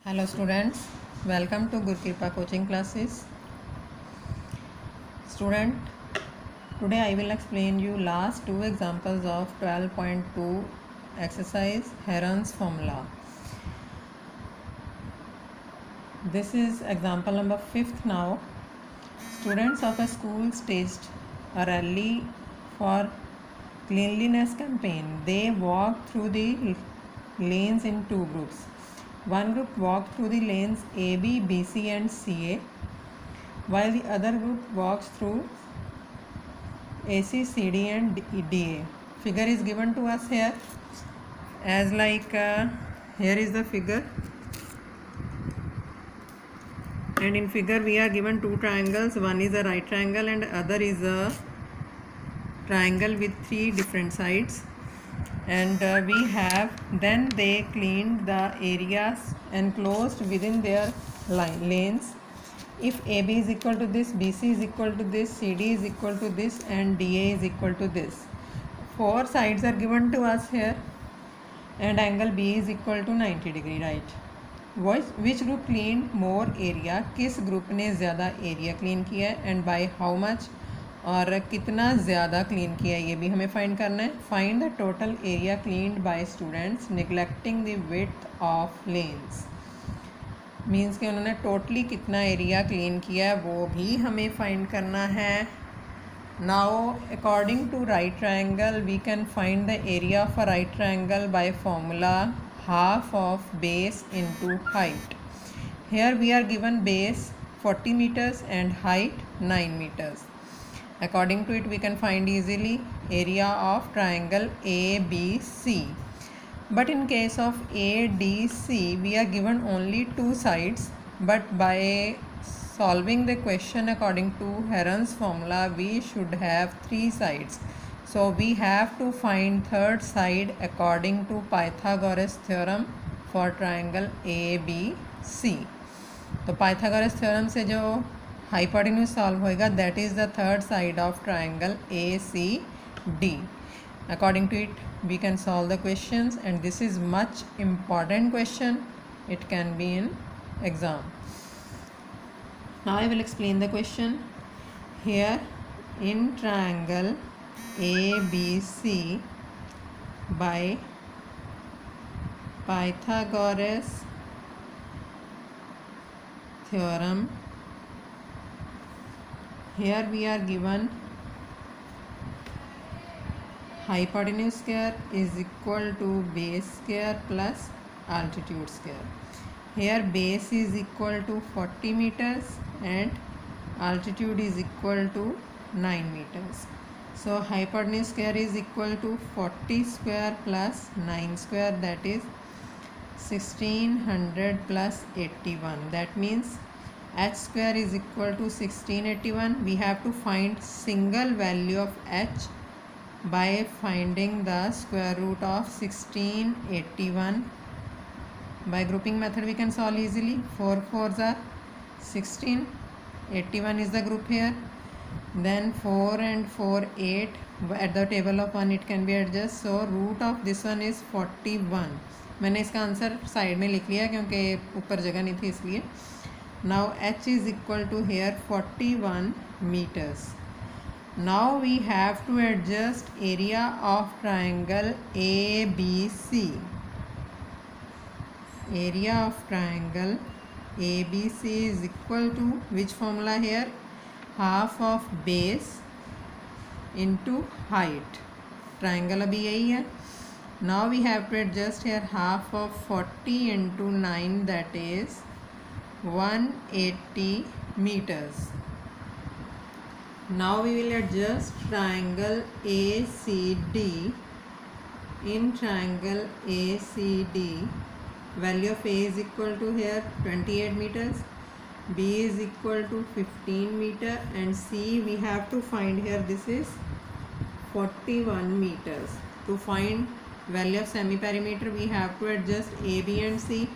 Hello students, welcome to Gurkripa coaching classes. Student, today I will explain you last two examples of 12.2 exercise Heron's formula. This is example number 5th now. Students of a school staged a rally for cleanliness campaign. They walked through the lanes in two groups. One group walked through the lanes AB, BC and CA, while the other group walks through AC, CD and DA. Figure is given to us here as here is the figure, and in figure we are given two triangles. One is a right triangle and other is a triangle with three different sides, and we have then they cleaned the areas enclosed within their lanes. If AB is equal to this, BC is equal to this, CD is equal to this and DA is equal to this. Four sides are given to us here and angle B is equal to 90 degree, right? Which group cleaned more area? किस group ने ज़्यादा area clean किया है and bye how much, और कितना ज़्यादा clean किया है ये भी हमें फाइंड करना है. Find the total area cleaned by students neglecting the width of lanes. Means कि उन्होंने टोटली कितना एरिया क्लीन किया है वो भी हमें फाइंड करना है. Now according to right triangle we can find the area of a right triangle by formula half of base into height. Here we are given base 40 meters and height 9 meters. According to it we can find easily area of triangle ABC. But in case of ADC we are given only two sides, but by solving the question according to Heron's formula we should have three sides. So we have to find third side according to Pythagoras theorem for triangle ABC. तो Pythagoras theorem से जो hypotenuse solve होएगा that is the third side of triangle ACD. According to it we can solve the questions, and this is much important question. It can be in exam. Now I will explain the question. Here in triangle ABC by Pythagoras theorem, here we are given hypotenuse square is equal to base square plus altitude square. Here base is equal to 40 meters and altitude is equal to 9 meters. So hypotenuse square is equal to 40 square plus 9 square, that is 1600 plus 81. That means h square is equal to 1681. We have to find single value of h by finding the square root of 1681. By grouping method we can solve easily. 4 4s are 16, 81 is the group here. Then 4 and 4 8, at the table of 1 it can be adjusted. So root of this one is 41. मैंने इसका answer side में लिख लिया क्योंकि ऊपर जगह नहीं थी इसलिए. Now h is equal to here 41 meters. Now we have to adjust area of triangle ABC. Area of triangle ABC is equal to which formula here? Half of base into height. Triangle अभी यही है. Now we have to adjust here half of 40 into 9, that is 180 meters. Now we will adjust triangle ACD. In triangle ACD value of A is equal to here 28 meters, B is equal to 15 meter and C we have to find here, this is 41 meters. To find value of semi perimeter we have to adjust A, B and C.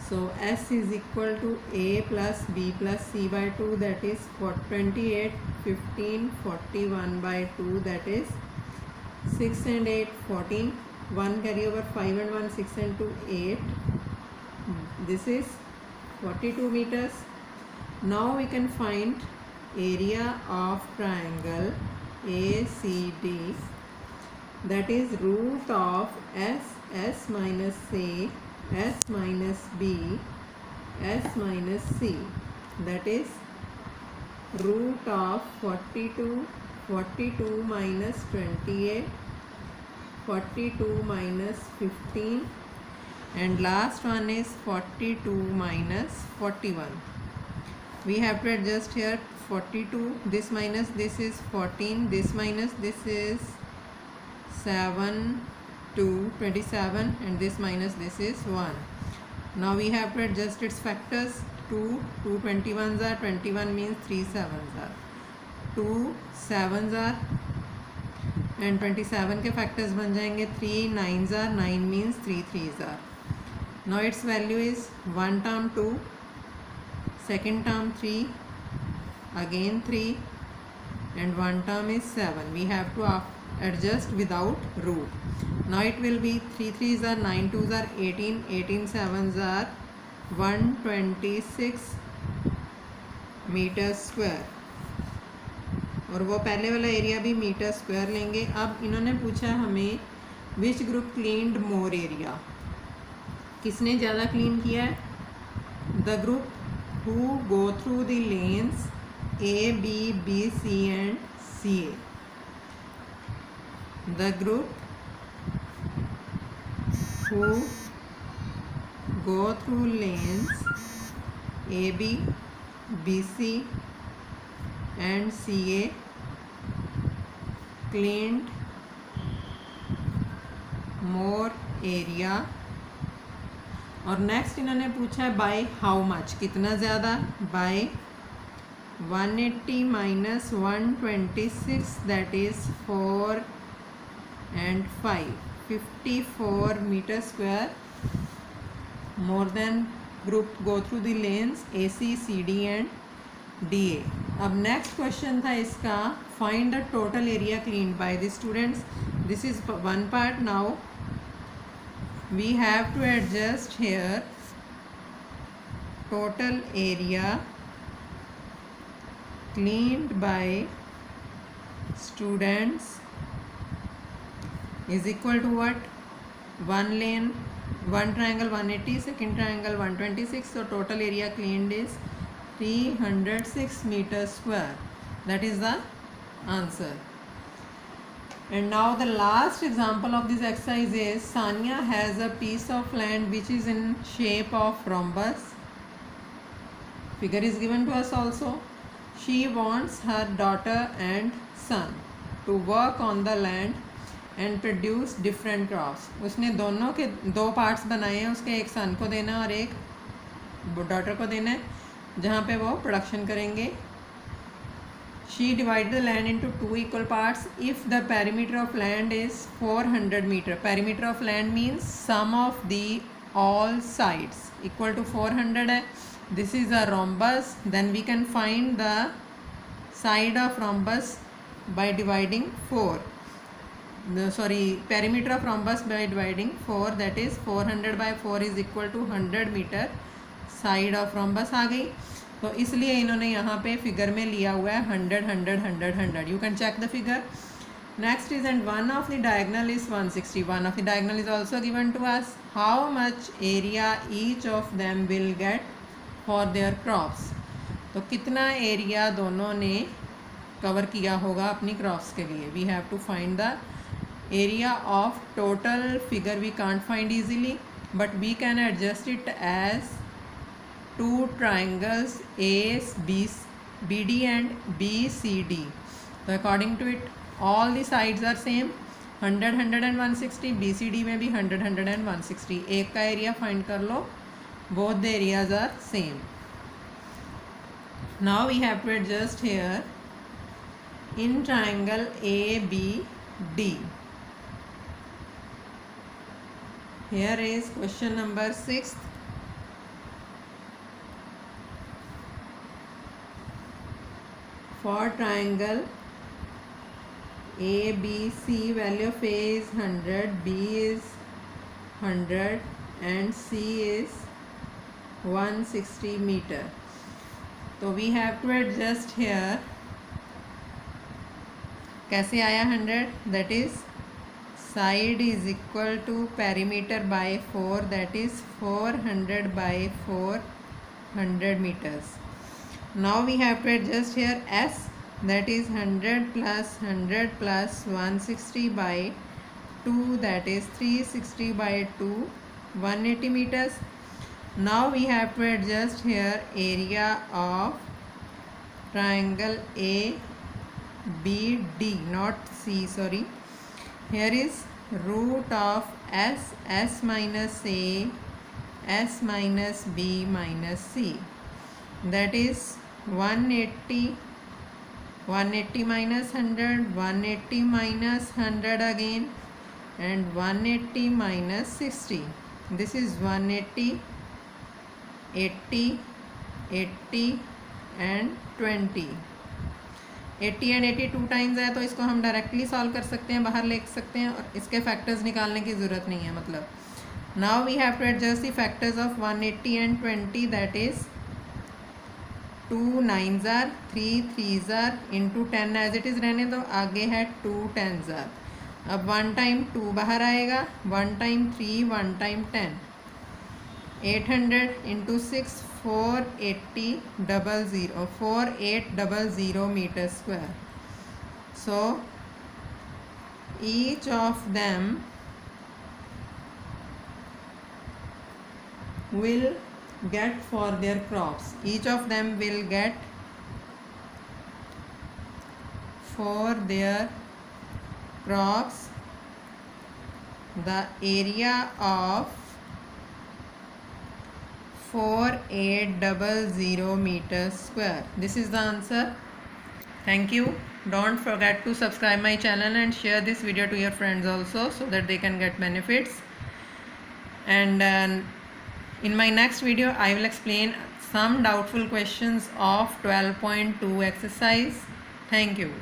So S is equal to A plus B plus C by 2, that is 28, 15, 41 by 2, that is 6 and 8, 14. 1 carry over 5 and 1, 6 and 2, 8. this is 42 meters. Now we can find area of triangle ACD, that is root of S minus A, S minus B, S minus C, that is root of 42 minus 28, 42 minus 15, and last one is 42 minus 41. We have to adjust here 42, this minus this is 14, this minus this is 7 to 27, and this minus this is 1. Now we have to adjust its factors. 2 21s are 21 means 3 7s are 2 7s are, and 27 के factors बन जाएंगे 3 9s are 9 means 3 3s are. Now its value is 1 term 2, second term 3, again 3, and 1 term is 7. We have to adjust without root. Now it will be 3 3s are 9 2s are 18, 18 7s are 126 metre square, और वो पहले वाला area भी metre square लेंगे. अब इन्होंने पूछा हमें which group cleaned more area, किसने ज़्यादा क्लीन किया है? The group who go through the lens A, B, B, C and CA. The group who go through lanes AB, BC and CA cleaned more area. और next इन्होंने पूछा है by how much, कितना ज़्यादा? By 180 minus 126, that is 4 and 5, 54 meter square more than group go through the lanes AC, CD and DA. अब next question था इसका, find the total area cleaned by the students. This is one part. Now we have to adjust here total area cleaned by students is equal to what? One lane, one triangle 180, second triangle 126, so total area cleaned is 306 meters square. That is the answer. And now the last example of this exercise is Sania has a piece of land which is in shape of rhombus. Figure is given to us also. She wants her daughter and son to work on the land and produce different crops. उसने दोनों के दो parts बनाए हैं, उसके एक सन को देना और एक डॉटर को देना है, जहाँ पे वो प्रोडक्शन करेंगे. She divided the land into two equal parts. If the perimeter of land is 400 meter, perimeter of land means sum of the all sides equal to 400 है. This is a rhombus. Then we can find the side of rhombus by dividing 4. Perimeter of rhombus by dividing 4, that is 400 by 4 is equal to 100 meter. Side of rhombus आ गई, तो इसलिए इन्होंने यहाँ पे figure में लिया हुआ है 100 100 100 100. You can check the figure. Next is and one of the diagonal is 160. One of the diagonal is also given to us. How much area each of them will get for their crops. तो कितना area दोनों ने cover किया होगा अपनी crops के लिए. We have to find the area of total. Figure we can't find easily, but we can adjust it as two triangles ABD and BCD. So according to it, all the sides are same, 100 100 and 160. BCD में भी 100 100 and 160. एक का area find कर लो. Both the areas are same. Now we have to adjust here in triangle ABD. Here is question number 6. For triangle ABC, value of A is 100, B is 100 and C is 160 meter. तो we have to adjust here. कैसे आया 100? That is side is equal to perimeter by 4, that is 400 by 400 meters. Now we have to adjust here S, that is 100 plus 100 plus 160 by 2, that is 360 by 2, 180 meters. Now we have to adjust here area of triangle ABD, not C, sorry. Here is root of S minus A, S minus B minus C, that is 180, 180 minus 100, 180 minus 100 again, and 180 minus 60. This is 180, 80, 80 and 20. 80 and 80 two times है, तो इसको हम directly solve कर सकते हैं, बाहर ले सकते हैं, और इसके फैक्टर्स निकालने की ज़रूरत नहीं है. मतलब now we have to adjust the factors of 180 and 20, that is 2 9s are 3 3s are into 10 as it is रहने दो. आगे है 2 10s are. अब 1 टाइम 2 बाहर आएगा, 1 time 3, 1 time 10. 800 into 6, 4800 meter square. So each of them will get for their crops. Each of them will get for their crops the area of 4800 meters square. This is the answer. Thank you. Don't forget to subscribe my channel and share this video to your friends also, so that they can get benefits. And in my next video I will explain some doubtful questions of 12.2 exercise. Thank you.